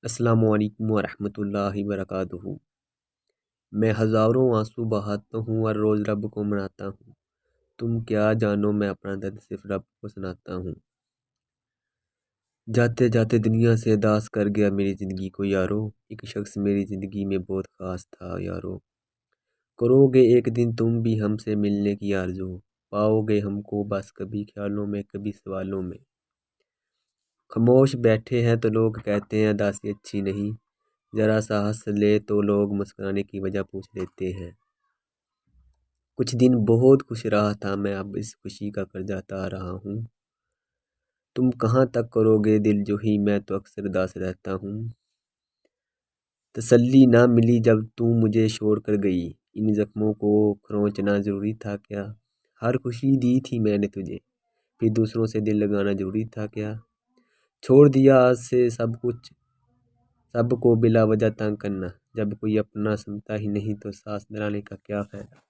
السلام علیکم ورحمۃ اللہ وبرکاتہ۔ میں ہزاروں آنسو بہاتا ہوں اور روز رب کو مناتا ہوں، تم کیا جانو میں اپنا درد صرف رب کو سناتا ہوں۔ جاتے جاتے دنیا سے داس کر گیا میری زندگی کو یارو، ایک شخص میری زندگی میں بہت خاص تھا یارو۔ کرو گے ایک دن تم بھی ہم سے ملنے کی آرزو، پاؤ گے ہم کو بس کبھی خیالوں میں کبھی سوالوں میں۔ خاموش بیٹھے ہیں تو لوگ کہتے ہیں اداسی اچھی نہیں، ذرا سا ہنس لے تو لوگ مسکرانے کی وجہ پوچھ لیتے ہیں۔ کچھ دن بہت خوش رہا تھا میں، اب اس خوشی کا قرض ادا رہا ہوں۔ تم کہاں تک کرو گے دل جوہی، میں تو اکثر اداس رہتا ہوں۔ تسلی نہ ملی جب تم مجھے چھوڑ کر گئی، ان زخموں کو کھروچنا ضروری تھا کیا؟ ہر خوشی دی تھی میں نے تجھے، پھر دوسروں سے دل لگانا ضروری تھا کیا؟ چھوڑ دیا آج سے سب کچھ، سب کو بلا وجہ تنگ کرنا، جب کوئی اپنا سنتا ہی نہیں تو سانس دلانے کا کیا فائدہ؟